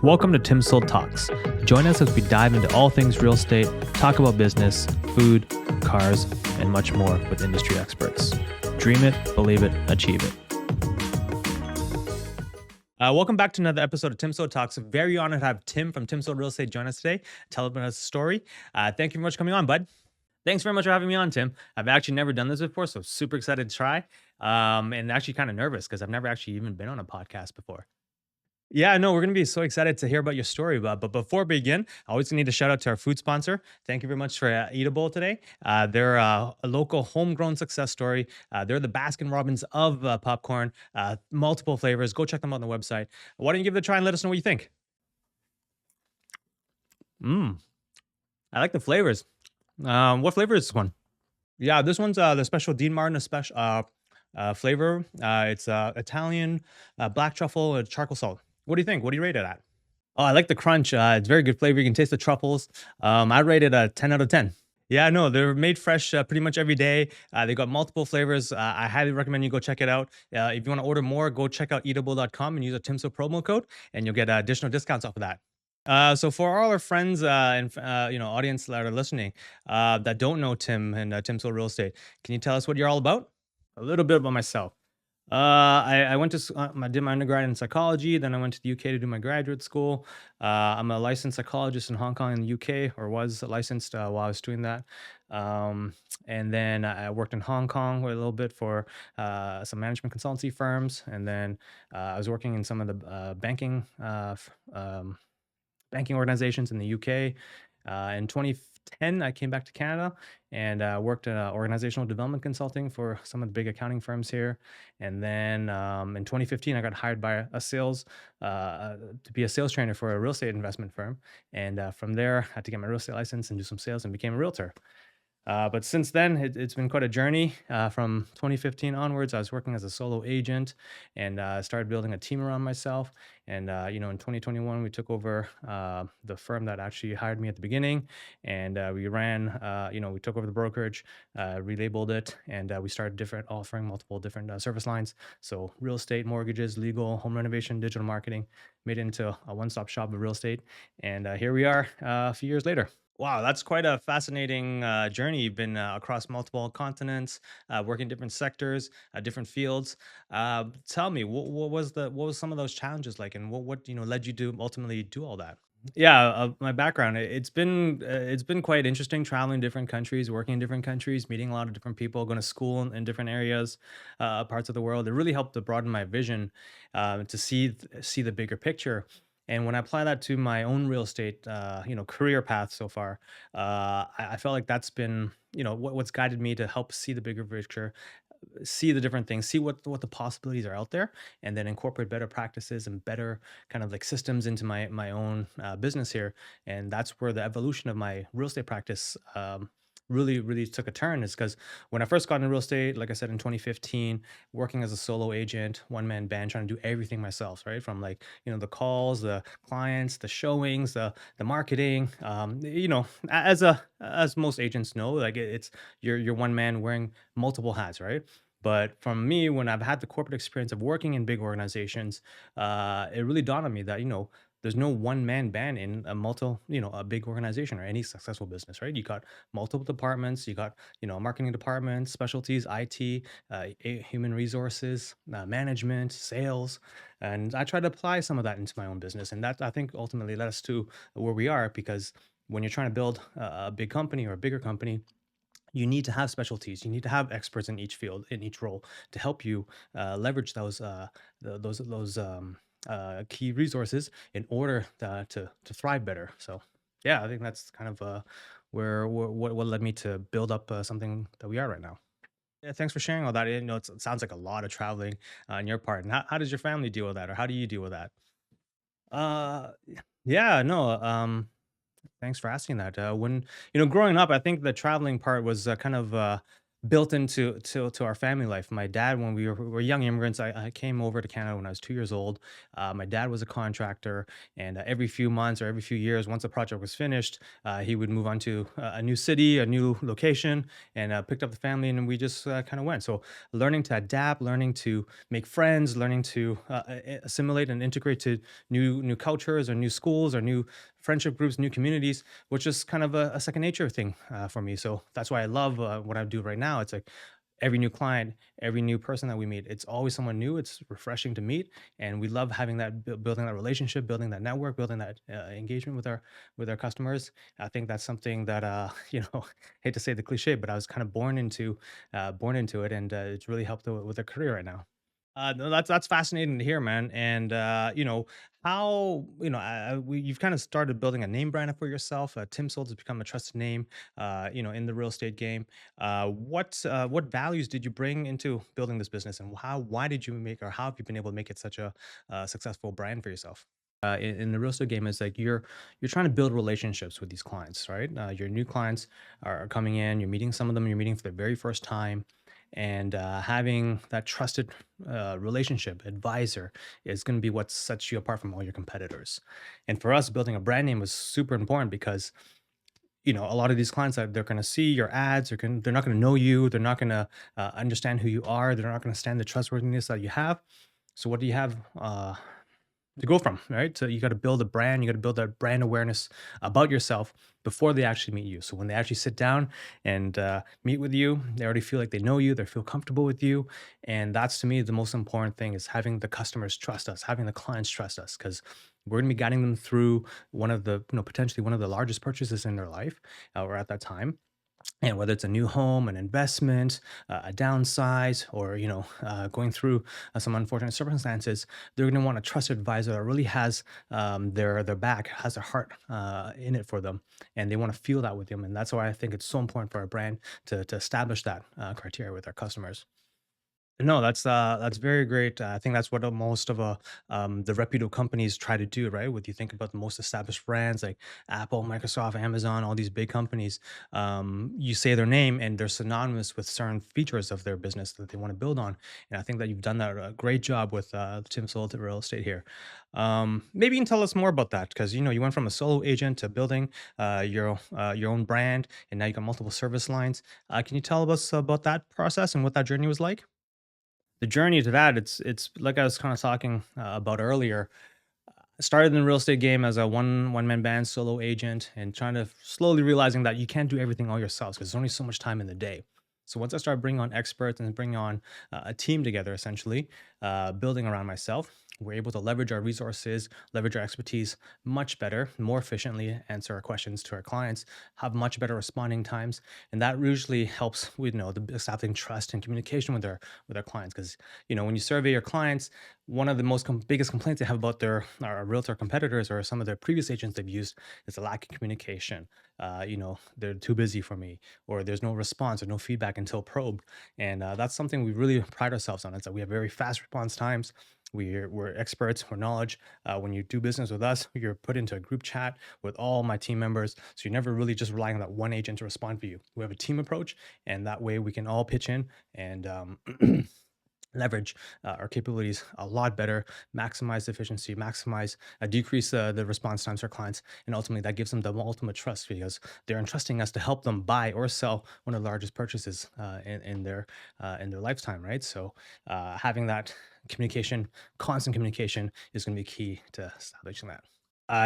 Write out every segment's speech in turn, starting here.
Welcome to TimSold Talks. Join us as we dive into all things real estate, talk about business, food, cars, and much more with industry experts. Dream it, believe it, achieve it. Welcome back to another episode of TimSold Talks. Very honored to have Tim from TimSold Real Estate join us today, tell us a story. Thank you very much for coming on, bud. Thanks very much for having me on, Tim. I've actually never done this before, so super excited to try. And actually kind of nervous because I've never actually even been on a podcast before. Yeah, no, we're going to be so excited to hear about your story. But before we begin, I always need to shout out to our food sponsor. Thank you very much for Eatable today. They're a local homegrown success story. They're the Baskin Robbins of popcorn, multiple flavors. Go check them out on the website. Why don't you give it a try and let us know what you think? I like the flavors. What flavor is this one? Yeah, this one's the special Dean Martin special flavor. It's Italian black truffle and charcoal salt. What do you think? What do you rate it at? Oh, I like the crunch. It's very good flavor. You can taste the truffles. I rate it a 10 out of 10. Yeah, no, they're made fresh pretty much every day. They got multiple flavors. I highly recommend you go check it out. If you want to order more, go check out eatable.com and use a TimSold promo code, and you'll get additional discounts off of that. So for all our friends and audience that are listening that don't know Tim and TimSold Real Estate, can you tell us what you're all about? A little bit about myself. I went to I did my undergrad in psychology. Then I went to the UK to do my graduate school. I'm a licensed psychologist in Hong Kong and the UK, or was licensed while I was doing that. And then I worked in Hong Kong a little bit for some management consultancy firms, and then I was working in some of the banking organizations in the UK. In 2010, I came back to Canada and worked in organizational development consulting for some of the big accounting firms here. And then in 2015, I got hired by to be a sales trainer for a real estate investment firm. And from there, I had to get my real estate license and do some sales and became a realtor. But since then, it's been quite a journey. From 2015 onwards, I was working as a solo agent and started building a team around myself. And, in 2021, we took over the firm that actually hired me at the beginning. And we took over the brokerage, relabeled it, and we started offering multiple different service lines. So real estate, mortgages, legal, home renovation, digital marketing, made it into a one-stop shop of real estate. And here we are a few years later. Wow, that's quite a fascinating journey. You've been across multiple continents, working different sectors, different fields. Tell me, what was some of those challenges like, and what led you to ultimately do all that? Yeah, my background, it's been quite interesting traveling different countries, working in different countries, meeting a lot of different people, going to school in different areas, parts of the world. It really helped to broaden my vision, to see the bigger picture. And when I apply that to my own real estate, career path so far, I felt like that's been, what's guided me to help see the bigger picture, see the different things, see what the possibilities are out there, and then incorporate better practices and better kind of like systems into my own business here. And that's where the evolution of my real estate practice really took a turn. Is because when I first got into real estate, like I said in 2015, working as a solo agent, one man band, trying to do everything myself, right? From like the calls, the clients, the showings, the marketing. As most agents know, like it's you're one man wearing multiple hats, right? But from me, when I've had the corporate experience of working in big organizations, it really dawned on me that there's no one man band in a big organization or any successful business, right? You got multiple departments, you got marketing departments, specialties, IT, human resources, management, sales, and I try to apply some of that into my own business, and that I think ultimately led us to where we are. Because when you're trying to build a big company or a bigger company, you need to have specialties. You need to have experts in each field, in each role, to help you leverage those key resources in order to thrive better. So, yeah, I think that's kind of what led me to build up something that we are right now. Yeah, thanks for sharing all that. It sounds like a lot of traveling on your part. And how does your family deal with that, or how do you deal with that? Uh, yeah, no. Thanks for asking that. When growing up, I think the traveling part was kind of built into to our family life. My dad, when we were young immigrants, I came over to Canada when I was 2 years old. My dad was a contractor, and every few months or every few years, once a project was finished, he would move on to a new city, a new location, and picked up the family, and we just kind of went. So learning to adapt, learning to make friends, learning to assimilate and integrate to new cultures or new schools or new friendship groups, new communities, which is kind of a second nature thing for me. So that's why I love what I do right now. It's like every new client, every new person that we meet, it's always someone new. It's refreshing to meet, and we love having that building that relationship, building that network, building that engagement with our customers. I think that's something that hate to say the cliche, but I was kind of born into it, and it's really helped with a career right now. No, that's fascinating to hear, man. And how you've kind of started building a name brand for yourself. TimSold has become a trusted name, in the real estate game. What values did you bring into building this business, and why did you make, or how have you been able to make it such a successful brand for yourself? In the real estate game is like you're trying to build relationships with these clients, right? Your new clients are coming in. You're meeting some of them. You're meeting for the very first time, and having that trusted relationship advisor is going to be what sets you apart from all your competitors. And for us, building a brand name was super important because a lot of these clients that they're going to see your ads, they're not going to know you, they're not going to understand who you are, they're not going to stand the trustworthiness that you have. So what do you have to go from, right? So you got to build a brand, you got to build that brand awareness about yourself before they actually meet you. So when they actually sit down and meet with you, they already feel like they know you, they feel comfortable with you. And that's to me the most important thing is having the customers trust us, having the clients trust us, because we're going to be guiding them through one of the, potentially one of the largest purchases in their life or at that time, and whether it's a new home, an investment, a downsize, or going through some unfortunate circumstances, they're going to want a trusted advisor that really has their back, has their heart in it for them, and they want to feel that with them. And that's why I think it's so important for our brand to establish that criteria with our customers. No, that's very great. I think that's what most of the reputable companies try to do, right? When you think about the most established brands like Apple, Microsoft, Amazon, all these big companies, you say their name and they're synonymous with certain features of their business that they want to build on. And I think that you've done that a great job with Tim Sold Real Estate here. Maybe you can tell us more about that because you went from a solo agent to building your own brand, and now you got multiple service lines. Can you tell us about that process and what that journey was like? The journey to that, it's like I was kind of talking about earlier. I started in the real estate game as a one man band solo agent and trying to slowly realizing that you can't do everything all yourself because there's only so much time in the day. So once I started bringing on experts and bringing on a team together, essentially building around myself, we're able to leverage our resources, leverage our expertise much better, more efficiently, answer our questions to our clients, have much better responding times, and that usually helps with the establishing trust and communication with our clients. Because when you survey your clients, one of the biggest complaints they have about their our realtor competitors or some of their previous agents they've used is the lack of communication. They're too busy for me, or there's no response or no feedback until probed, and that's something we really pride ourselves on. Is that we have very fast response times. We're experts, we're knowledge. When you do business with us, you're put into a group chat with all my team members, so you're never really just relying on that one agent to respond for you. We have a team approach, and that way we can all pitch in and leverage our capabilities a lot better, maximize efficiency, maximize, decrease the response times for clients, and ultimately that gives them the ultimate trust because they're entrusting us to help them buy or sell one of the largest purchases in their lifetime, right? So having that communication, constant communication, is going to be key to establishing that.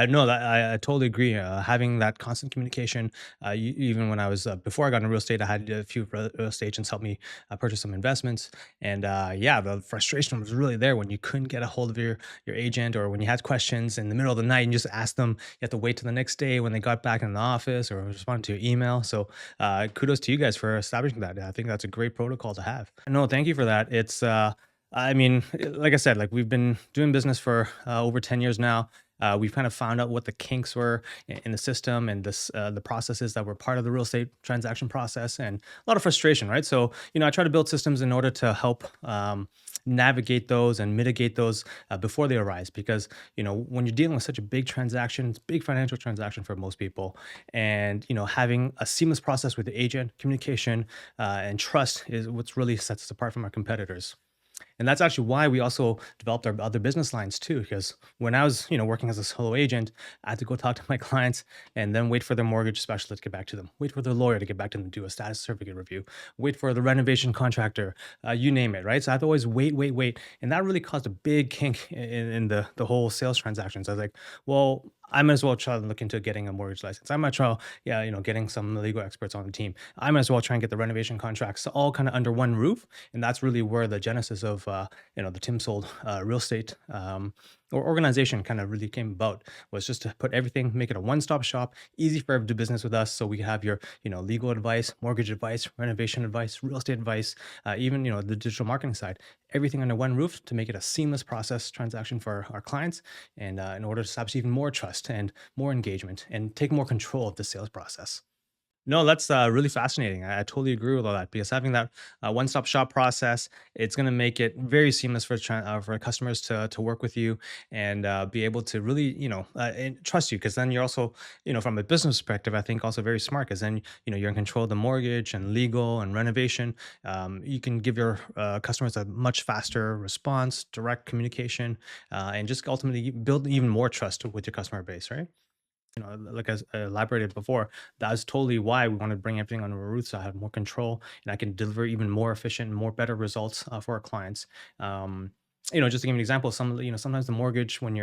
No, that I totally agree. Having that constant communication, even when I was before I got into real estate, I had a few real estate agents help me purchase some investments, and yeah, the frustration was really there when you couldn't get a hold of your agent, or when you had questions in the middle of the night and you just asked them. You had to wait till the next day when they got back in the office or responded to your email. So, kudos to you guys for establishing that. I think that's a great protocol to have. No, thank you for that. It's I mean, like I said, like we've been doing business for over 10 years now. We've kind of found out what the kinks were in the system and the processes that were part of the real estate transaction process, and a lot of frustration, right? So, I try to build systems in order to help navigate those and mitigate those before they arise. Because when you're dealing with such a big transaction, it's a big financial transaction for most people, and having a seamless process with the agent, communication, and trust is what's really sets us apart from our competitors. And that's actually why we also developed our other business lines too. Because when I was, working as a solo agent, I had to go talk to my clients and then wait for their mortgage specialist to get back to them, wait for their lawyer to get back to them, do a status certificate review, wait for the renovation contractor, you name it, right? So I have to always wait, and that really caused a big kink in the whole sales transactions. I was like, well, I might as well try to look into getting a mortgage license. I might try, yeah, getting some legal experts on the team. I might as well try and get the renovation contracts all kind of under one roof, and that's really where the genesis of the TimSold real estate or organization kind of really came about, was just to put everything, make it a one-stop shop, easy for everyone to do business with us. So we have your legal advice, mortgage advice, renovation advice, real estate advice, even the digital marketing side, everything under one roof to make it a seamless process transaction for our clients, and in order to establish even more trust and more engagement and take more control of the sales process. No, that's really fascinating. I totally agree with all that, because having that one-stop shop process, it's going to make it very seamless for customers to work with you, and be able to really and trust you. Because then you're also, from a business perspective, I think also very smart, because then you're in control of the mortgage and legal and renovation. You can give your customers a much faster response, direct communication, and just ultimately build even more trust with your customer base, right? Like as I elaborated before, that's totally why we want to bring everything under a roof, so I have more control and I can deliver even more efficient, more better results for our clients. Um, just to give you an example, sometimes the mortgage, when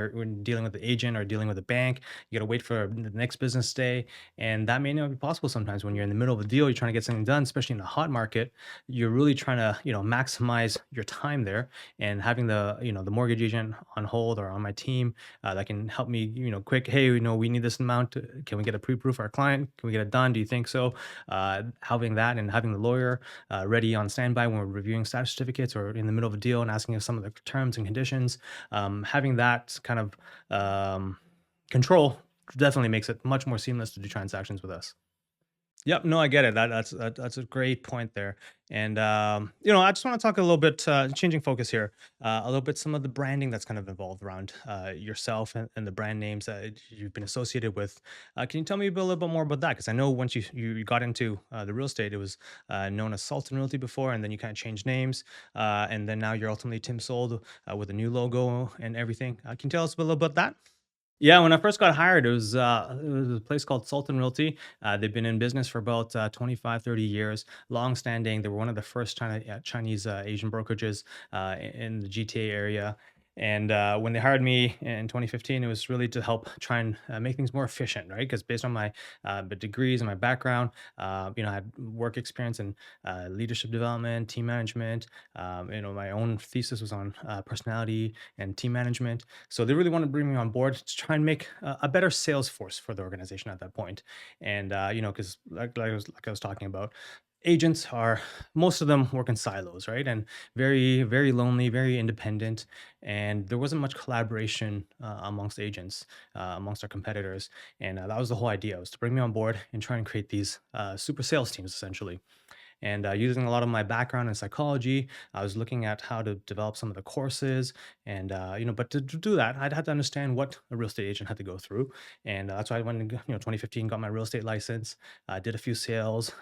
dealing with the agent or dealing with a bank, you got to wait for the next business day, and that may not be possible sometimes when you're in the middle of a deal. You're trying to get something done, especially in a hot market. You're really trying to maximize your time there, and having the mortgage agent on hold or on my team that can help me, quick. Hey, we need this amount. Can we get a pre-proof for our client? Can we get it done? Do you think so? Having that and having the lawyer ready on standby when we're reviewing status certificates or in the middle of a deal and asking us some of the terms and conditions. Having that kind of control definitely makes it much more seamless to do transactions with us. Yep. No, I get it. That's a great point there. And I just want to talk a little bit, changing focus here, a little bit, some of the branding that's kind of involved around yourself, and the brand names that you've been associated with. Can you tell me a little bit more about that? Because I know once you got into the real estate, it was known as Sultan Realty before, and then you kind of changed names, and then now you're ultimately Tim Sold with a new logo and everything. Can you tell us a little bit about that? Yeah, when I first got hired, it was a place called Sultan Realty. They've been in business for about 25, 30 years, long standing. They were one of the first Chinese Asian brokerages in the GTA area. And when they hired me in 2015, it was really to help try and make things more efficient, right? Because based on my degrees and my background, I had work experience in leadership development, team management. My own thesis was on personality and team management. So they really wanted to bring me on board to try and make a better sales force for the organization at that point. And because like I was talking about, agents are, most of them work in silos, right? And very very lonely, very independent, and there wasn't much collaboration amongst agents, amongst our competitors. And that was the whole idea, was to bring me on board and try and create these super sales teams essentially. And using a lot of my background in psychology, I was looking at how to develop some of the courses. And but to do that, I'd had to understand what a real estate agent had to go through. And that's why I went and 2015, got my real estate license, did a few sales,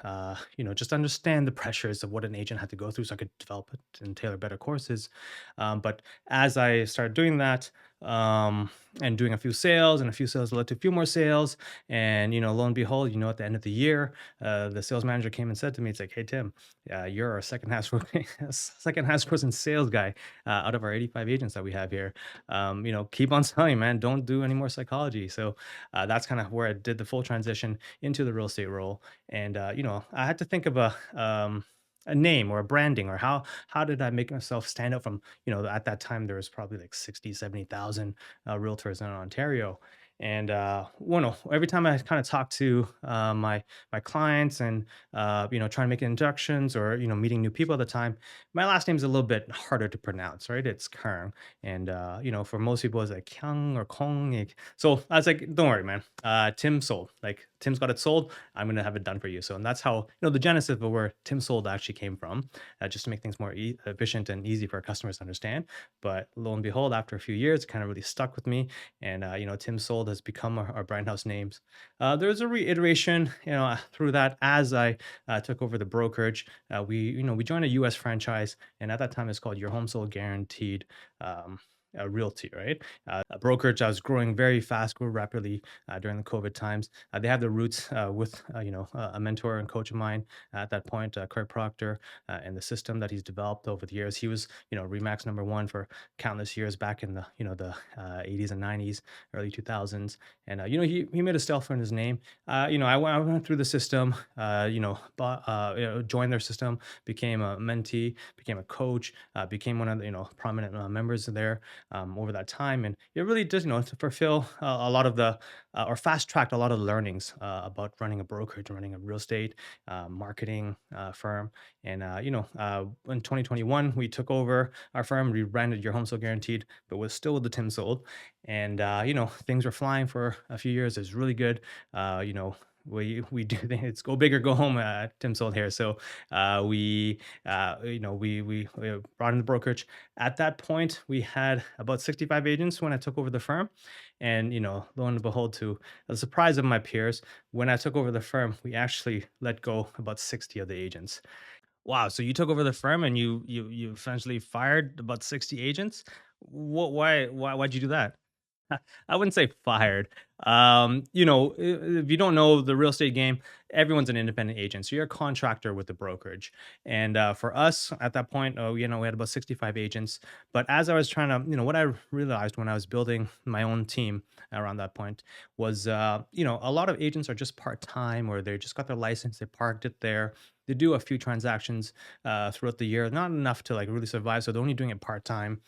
just understand the pressures of what an agent had to go through, so I could develop it and tailor better courses. But as I started doing that, and doing a few sales, and a few sales led to a few more sales, and lo and behold, at the end of the year, the sales manager came and said to me, it's like, "Hey Tim, you're our second highest person sales guy out of our 85 agents that we have here. Keep on selling, man. Don't do any more psychology." So that's kind of where I did the full transition into the real estate role. And I had to think of a name or a branding, or how did I make myself stand out from, at that time there was probably like 60, 70,000 realtors in Ontario. And well, no, every time I kind of talk to my clients and trying to make introductions or meeting new people at the time, my last name is a little bit harder to pronounce, right? It's Keung, and for most people it's like Kyung or Kong. So I was like, don't worry, man. Tim sold. Like Tim's got it sold. I'm gonna have it done for you. So and that's how the genesis of where Tim sold actually came from, just to make things more efficient and easy for our customers to understand. But lo and behold, after a few years, it kind of really stuck with me, and Tim Sold has become our brand house names. There's a reiteration, through that as I took over the brokerage. We joined a U.S. franchise, and at that time it's called Your Home Sold Guaranteed. Realty, right? A brokerage that was growing very fast, grew rapidly during the COVID times. They have their roots with a mentor and coach of mine at that point, Craig Proctor, and the system that he's developed over the years. He was Remax number one for countless years back in the 80s and 90s, early 2000s, and he made a stealth in his name. I went through the system, joined their system, became a mentee, became a coach, became one of the prominent members there over that time, and it really does to fulfill a lot of the or fast tracked a lot of the learnings about running a brokerage, running a real estate marketing firm, and in 2021 we took over our firm, rebranded Your Home So Guaranteed, but was still with the Tim Sold, and things were flying for a few years. It's really good. We do think it's go big or go home at Tim Sold here. So we brought in the brokerage. At that point, we had about 65 agents when I took over the firm. And, lo and behold, to the surprise of my peers, when I took over the firm, we actually let go about 60 of the agents. Wow, so you took over the firm and you essentially fired about 60 agents? Why'd you do that? I wouldn't say fired. If you don't know the real estate game, everyone's an independent agent. So you're a contractor with the brokerage. And for us at that point, we had about 65 agents. But as I was trying to, what I realized when I was building my own team around that point was, a lot of agents are just part time, or they just got their license, they parked it there. They do a few transactions throughout the year, not enough to like really survive. So they're only doing it part time.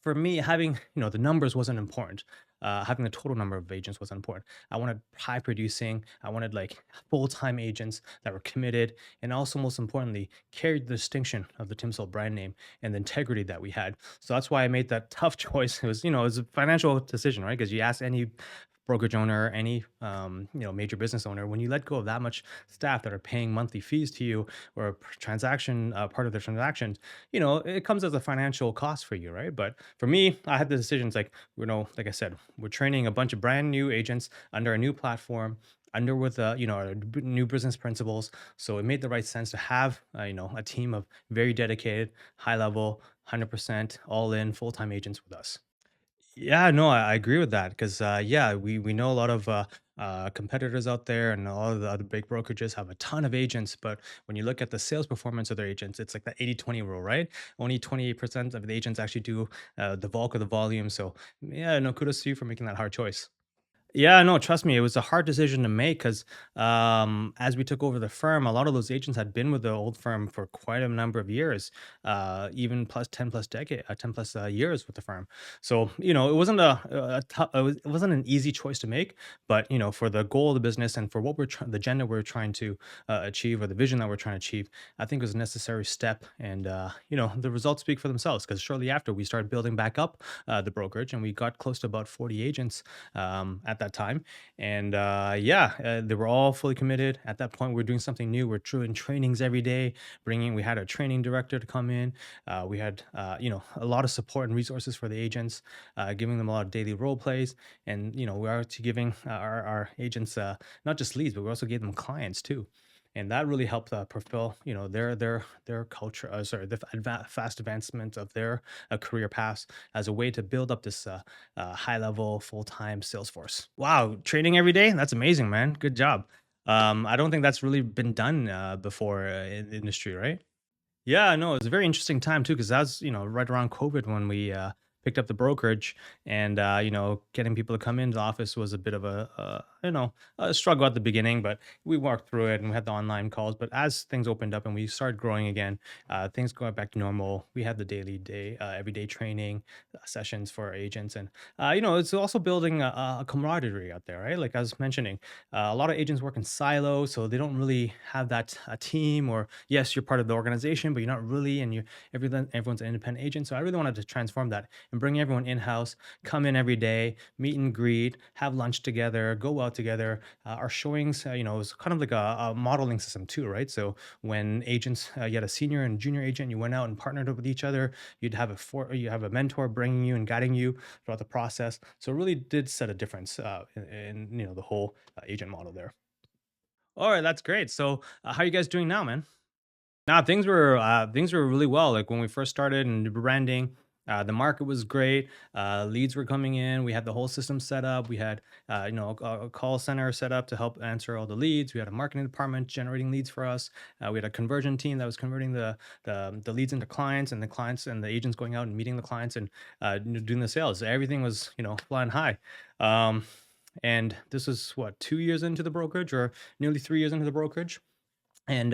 For me, having the numbers wasn't important. Having the total number of agents wasn't important. I wanted high producing. I wanted like full time agents that were committed, and also most importantly, carried the distinction of the TimSold brand name and the integrity that we had. So that's why I made that tough choice. It was a financial decision, right? Because you ask any brokerage owner, any major business owner, when you let go of that much staff that are paying monthly fees to you, or a transaction part of their transactions, it comes as a financial cost for you, right? But for me, I had the decisions like, like I said, we're training a bunch of brand new agents under a new platform, under with our new business principles. So it made the right sense to have a team of very dedicated, high level, 100% all in full time agents with us. Yeah, no, I agree with that because yeah, we know a lot of competitors out there, and a lot of the other big brokerages have a ton of agents. But when you look at the sales performance of their agents, it's like the 80-20 rule, right? Only 28% of the agents actually do the bulk of the volume. So yeah, no, kudos to you for making that hard choice. Yeah, no, trust me, it was a hard decision to make because as we took over the firm, a lot of those agents had been with the old firm for quite a number of years, even plus 10 plus decade, 10 plus years with the firm. So, it wasn't it wasn't an easy choice to make, but, for the goal of the business and for what the agenda we're trying to achieve, or the vision that we're trying to achieve, I think it was a necessary step. And, the results speak for themselves because shortly after we started building back up the brokerage, and we got close to about 40 agents at that time. And yeah, they were all fully committed. At that point, we were doing something new. We're doing trainings every day. We had a training director to come in. We had, a lot of support and resources for the agents, giving them a lot of daily role plays. And, we are to giving our agents not just leads, but we also gave them clients too. And that really helped fulfill, their culture. Sorry, the fast advancement of their career paths as a way to build up this high level full time sales force. Wow, training every day? That's amazing, man. Good job. I don't think that's really been done before in the industry, right? Yeah, no, it's a very interesting time too, because that's right around COVID when we picked up the brokerage, and getting people to come into the office was a bit of a struggle at the beginning, but we worked through it and we had the online calls. But as things opened up and we started growing again, things going back to normal. We had the everyday training sessions for our agents, and it's also building a camaraderie out there, right? Like I was mentioning, a lot of agents work in silos, so they don't really have that team. Or yes, you're part of the organization, but you're not really, and everyone's an independent agent. So I really wanted to transform that and bring everyone in house, come in every day, meet and greet, have lunch together, go out together. Our showings, is kind of like a modeling system too, right? So when agents, you had a senior and junior agent, you went out and partnered up with each other. You have a mentor bringing you and guiding you throughout the process. So it really did set a difference in the whole agent model there. All right, that's great. So how are you guys doing now, man? Nah, things were really well. Like when we first started and the branding, the market was great. Leads were coming in. We had the whole system set up. We had a call center set up to help answer all the leads. We had a marketing department generating leads for us. We had a conversion team that was converting the leads into clients, and the clients and the agents going out and meeting the clients and doing the sales. Everything was flying high. Um, and this was what, 2 years into the brokerage, or nearly 3 years into the brokerage. And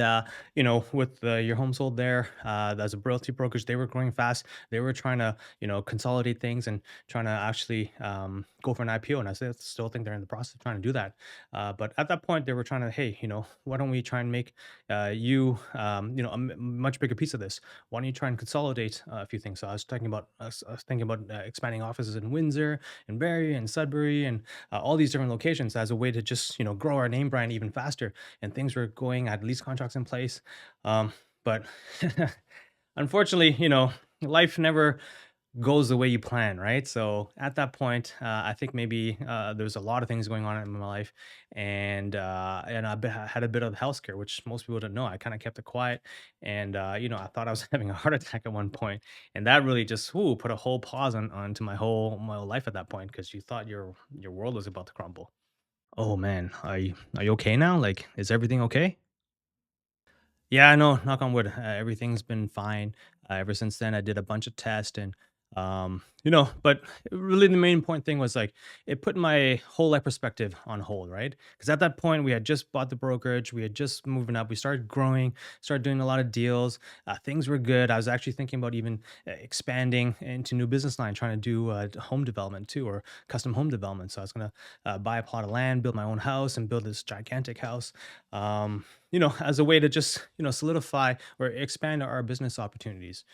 with your home sold there, as a realty brokerage, they were growing fast. They were trying to consolidate things and trying to actually go for an IPO. And still think they're in the process of trying to do that. But at that point, they were trying to, hey, why don't we try and make much bigger piece of this? Why don't you try and consolidate a few things? So I was thinking about expanding offices in Windsor and Barrie and Sudbury and all these different locations as a way to just grow our name brand even faster. And things were going, I had lease contracts in place. But unfortunately, life never goes the way you plan, right? So at that point, I think maybe there's a lot of things going on in my life, and I had a bit of health scare, which most people don't know. I kind of kept it quiet, and I thought I was having a heart attack at one point, and that really just put a whole pause onto my whole life at that point, because you thought your world was about to crumble. Oh man, are you okay now? Like, is everything okay? Yeah, no, knock on wood. Everything's been fine ever since then. I did a bunch of tests, and but really the main point thing was like it put my whole life perspective on hold, right? Because at that point we had just bought the brokerage, we had just moving up, we started growing, started doing a lot of deals. Things were good. I was actually thinking about even expanding into new business line, trying to do home development too, or custom home development. So I was gonna buy a plot of land, build my own house, and build this gigantic house. As a way to just, solidify or expand our business opportunities.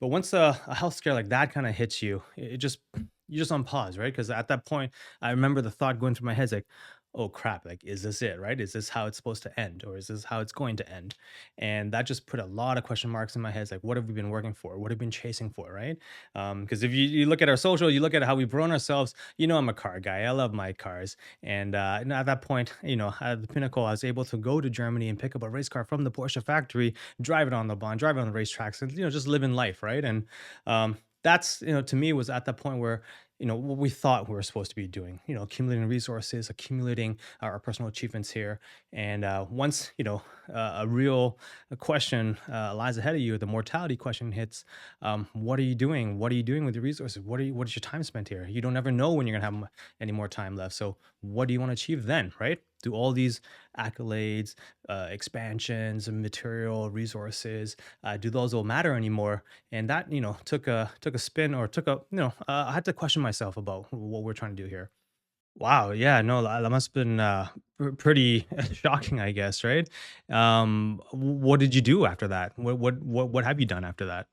But once a health scare like that kind of hits you, it just you're just on pause, right? Because at that point, I remember the thought going through my head, like, "Oh crap! Like, is this it? Right? Is this how it's supposed to end, or is this how it's going to end?" And that just put a lot of question marks in my head. It's like, what have we been working for? What have we been chasing for? Right? Because if you look at our social, you look at how we've grown ourselves. I'm a car guy. I love my cars, and at that point, at the pinnacle, I was able to go to Germany and pick up a race car from the Porsche factory, drive it on the bond, drive it on the racetracks, and just living life, right? And that's to me was at that point where what we thought we were supposed to be doing, accumulating resources, accumulating our personal achievements here. And once a real question lies ahead of you, the mortality question hits. What are you doing? What are you doing with your resources? What is your time spent here? You don't ever know when you're gonna have any more time left. So what do you want to achieve then, right? Do all these accolades, expansions, and material resources, do those all matter anymore? And that took a spin, or took a I had to question myself about what we're trying to do here. Wow, yeah, no, that must have been pretty shocking, I guess, right? What did you do after that? What have you done after that?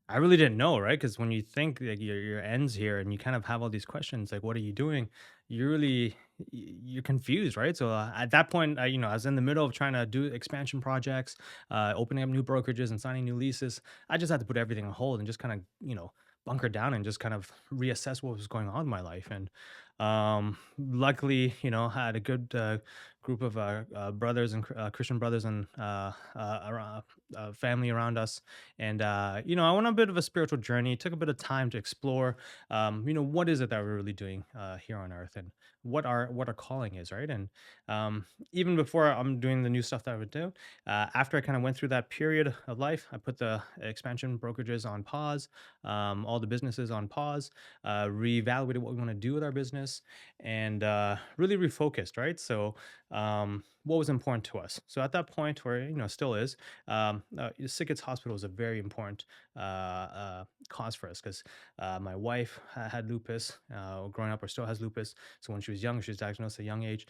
I really didn't know, right? Because when you think like your ends here, and you kind of have all these questions, like what are you doing? You're confused, right? So at that point, I was in the middle of trying to do expansion projects, opening up new brokerages and signing new leases. I just had to put everything on hold and just kind of bunker down and just kind of reassess what was going on in my life. And Luckily, had a good group of brothers and Christian brothers and family around us. And, I went on a bit of a spiritual journey, took a bit of time to explore, what is it that we're really doing here on earth, and what our calling is, right? And even before I'm doing the new stuff that I would do, after I kind of went through that period of life, I put the expansion brokerages on pause, all the businesses on pause, reevaluated what we want to do with our business, and really refocused, right? So, what was important to us? So at that point, where still is, Sick Kids Hospital was a very important cause for us because my wife had lupus growing up, or still has lupus. So when she was young, she was diagnosed at a young age.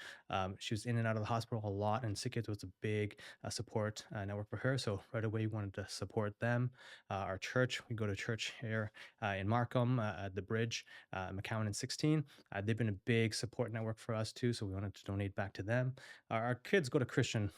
She was in and out of the hospital a lot, and Sick Kids was a big support network for her. So right away, we wanted to support them. Our church, we go to church here in Markham at the Bridge, McCowan and 16. They've been a big support network for us too, so we wanted to donate back to them. Our kids go to Christian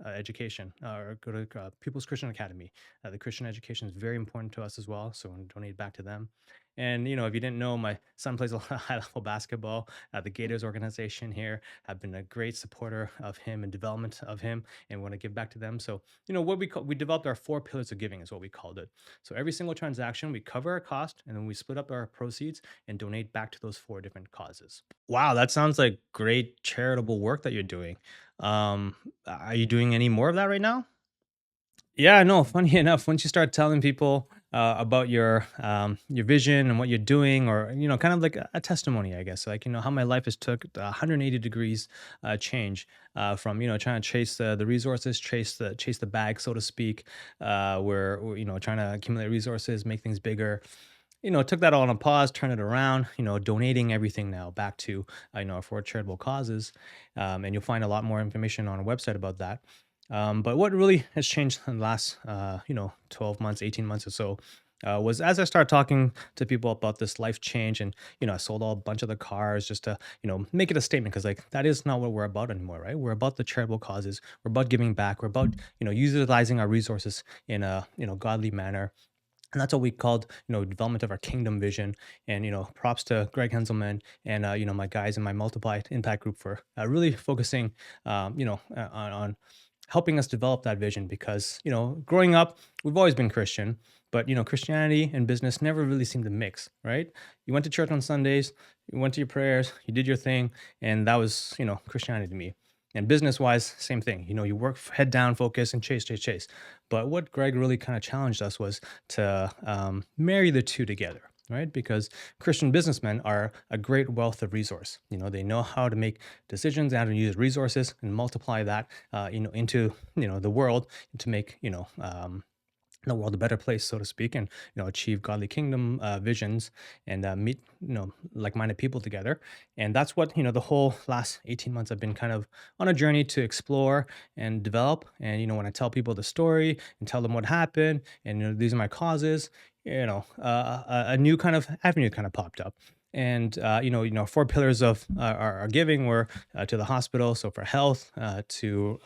education, or go to People's Christian Academy. The Christian education is very important to us as well, so we want to donate back to them. And if you didn't know, my son plays a lot of high level basketball. The Gators organization here have been a great supporter of him and development of him, and we want to give back to them. So what we developed our four pillars of giving is what we called it. So every single transaction, we cover our cost, and then we split up our proceeds and donate back to those four different causes. Wow, that sounds like great charitable work that you're doing. Are you doing any more of that right now? Yeah, no, funny enough, once you start telling people about your vision and what you're doing, or kind of like a testimony, I guess, like how my life has took a 180 degrees change from trying to chase the resources, chase the bag, so to speak, where trying to accumulate resources, make things bigger. Took that all on a pause, turn it around, donating everything now back to, for charitable causes. And you'll find a lot more information on our website about that. But what really has changed in the last, 12 months, 18 months or so, was as I started talking to people about this life change, and, I sold a bunch of the cars just to, make it a statement. Cause like, that is not what we're about anymore, right? We're about the charitable causes. We're about giving back. We're about, utilizing our resources in a, godly manner, and that's what we called, development of our kingdom vision. And props to Greg Henselman and my guys in my multiplied impact group for really focusing, on helping us develop that vision. Because growing up, we've always been Christian, but Christianity and business never really seemed to mix, right? You went to church on Sundays, you went to your prayers, you did your thing, and that was Christianity to me. And business wise, same thing. You work head down, focus, and chase, chase, chase. But what Greg really kind of challenged us was to marry the two together, right? Because Christian businessmen are a great wealth of resource. They know how to make decisions, how to use resources, and multiply that, into the world, to make the world a better place, so to speak, and achieve godly kingdom visions, and meet like-minded people together. And that's what the whole last 18 months I've been kind of on a journey to explore and develop. And when I tell people the story and tell them what happened, and these are my causes, a new kind of avenue kind of popped up. And four pillars of our giving were to the hospital, so for health, to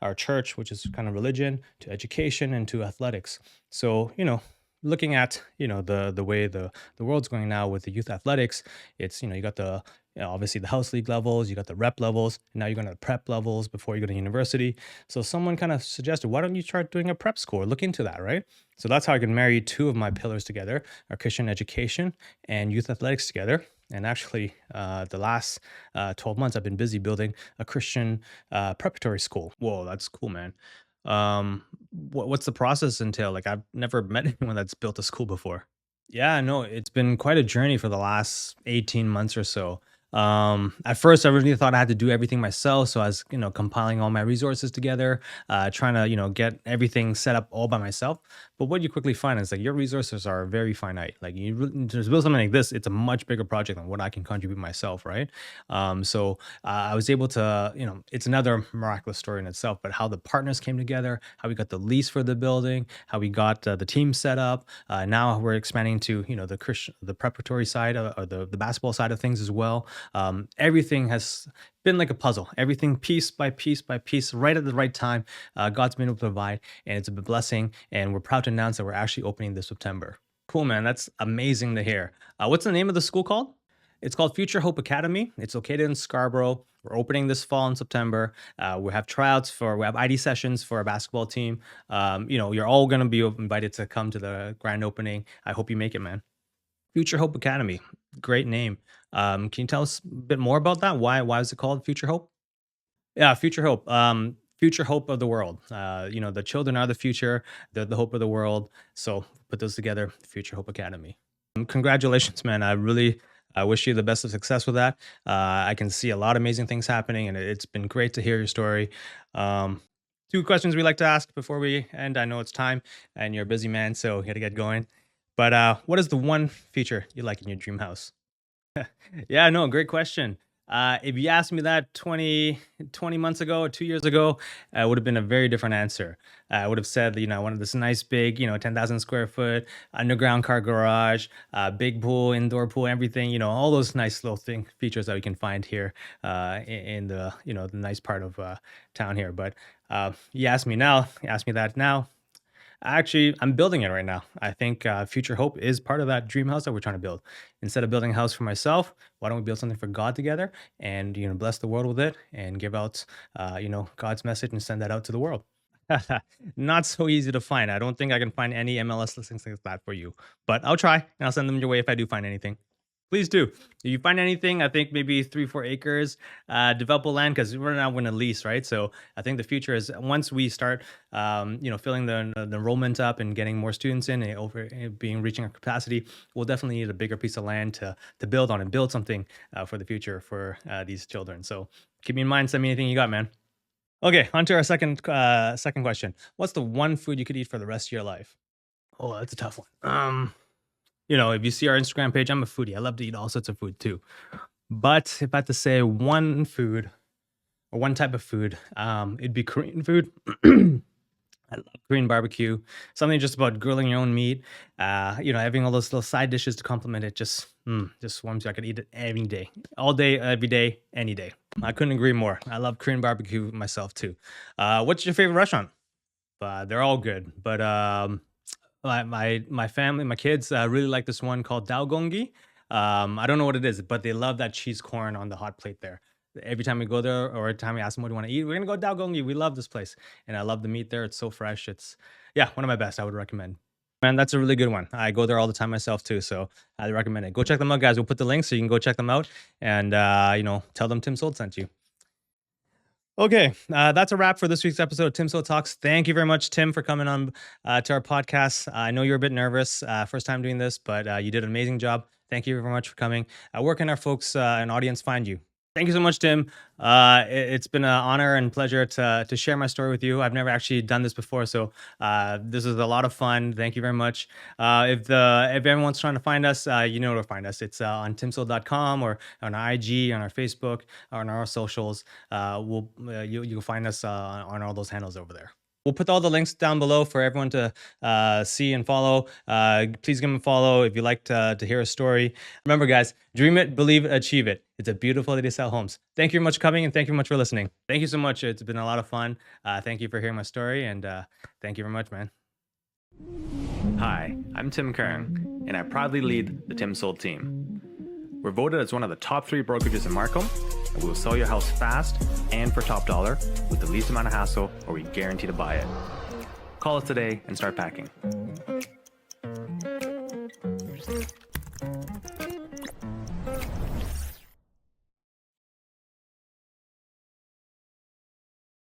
our church, which is kind of religion, to education, and to athletics. So, looking at the way the world's going now with the youth athletics, it's you got the obviously the house league levels, you got the rep levels, and now you're going to the prep levels before you go to university. So someone kind of suggested, why don't you try doing a prep school? Look into that, right? So that's how I can marry two of my pillars together: our Christian education and youth athletics together. And actually, the last 12 months, I've been busy building a Christian preparatory school. Whoa, that's cool, man. What's the process entail? Like, I've never met anyone that's built a school before. Yeah, no, it's been quite a journey for the last 18 months or so. At first, I really thought I had to do everything myself. So I was, compiling all my resources together, trying to, get everything set up all by myself. But what you quickly find is like your resources are very finite. Like to build something like this, it's a much bigger project than what I can contribute myself, right? So I was able to, it's another miraculous story in itself, but how the partners came together, how we got the lease for the building, how we got the team set up. Now we're expanding to, the preparatory side, or the basketball side of things as well. Everything has been like a puzzle, everything piece by piece by piece, right at the right time. God's been able to provide, and it's a blessing. And we're proud to announce that we're actually opening this September. Cool, man. That's amazing to hear. What's the name of the school called? It's called Future Hope Academy. It's located in Scarborough. We're opening this fall in September. We have we have ID sessions for our basketball team. You're all going to be invited to come to the grand opening. I hope you make it, man. Future Hope Academy. Great name. Can you tell us a bit more about that? Why is it called Future Hope? Yeah, Future Hope. Future hope of the world. The children are the future. They're the hope of the world. So put those together. Future Hope Academy. Congratulations, man. I wish you the best of success with that. I can see a lot of amazing things happening, and it's been great to hear your story. Um, Two questions we like to ask before we end. I know it's time, and you're a busy man, so you got to get going. But what is the one feature you like in your dream house? Yeah, no, great question. If you asked me that 20 months ago or 2 years ago, it would have been a very different answer. I would have said, I wanted this nice big, 10,000 square foot underground car garage, big pool, indoor pool, everything, all those nice little features that we can find here in the, the nice part of town here. But you ask me that now. Actually, I'm building it right now. I think Future Hope is part of that dream house that we're trying to build. Instead of building a house for myself, why don't we build something for God together and bless the world with it and give out God's message and send that out to the world. Not so easy to find. I don't think I can find any MLS listings like that for you, but I'll try and I'll send them your way if I do find anything. Please do. If you find anything, I think maybe 3-4 acres, developable land, because we're now going to lease, right? So I think the future is once we start, filling the enrollment up and getting more students in and reaching our capacity, we'll definitely need a bigger piece of land to build on and build something for the future for these children. So keep me in mind. Send me anything you got, man. Okay, on to our second question. What's the one food you could eat for the rest of your life? Oh, that's a tough one. If you see our Instagram page, I'm a foodie. I love to eat all sorts of food too. But if I had to say one food or one type of food, it'd be Korean food. I love Korean barbecue. Something just about grilling your own meat. Having all those little side dishes to complement it just warms you. I could eat it every day, all day, every day, any day. I couldn't agree more. I love Korean barbecue myself too. What's your favorite restaurant? They're all good, but my family, my kids really like this one called Dalgongi. I don't know what it is, but they love that cheese corn on the hot plate there. Every time we go there, or every time we ask them what do you want to eat, we're gonna go Dalgongi. We love this place, and I love the meat there. It's so fresh. It's one of my best. I would recommend. Man, that's a really good one. I go there all the time myself too, so I recommend it. Go check them out, guys. We'll put the link so you can go check them out, and tell them Tim Sold sent you. Okay, that's a wrap for this week's episode of TimSold Talks. Thank you very much, Tim, for coming on to our podcast. I know you're a bit nervous, first time doing this, but you did an amazing job. Thank you very much for coming. Where can our folks and audience find you? Thank you so much, Tim. It's been an honor and pleasure to share my story with you. I've never actually done this before, so this is a lot of fun. Thank you very much. If everyone's trying to find us, you know where to find us. It's on timsold.com or on our IG, on our Facebook, or on our socials. You'll find us on all those handles over there. We'll put all the links down below for everyone to see and follow. Please give them a follow if you like to hear a story. Remember, guys, dream it, believe it, achieve it. It's a beautiful day to sell homes. Thank you very much for coming, and thank you very much for listening. Thank you so much. It's been a lot of fun. Thank you for hearing my story, and thank you very much, man. Hi, I'm Tim Keung, and I proudly lead the TimSold team. We're voted as one of the top 3 brokerages in Markham, and we will sell your house fast and for top dollar with the least amount of hassle, or we guarantee to buy it. Call us today and start packing.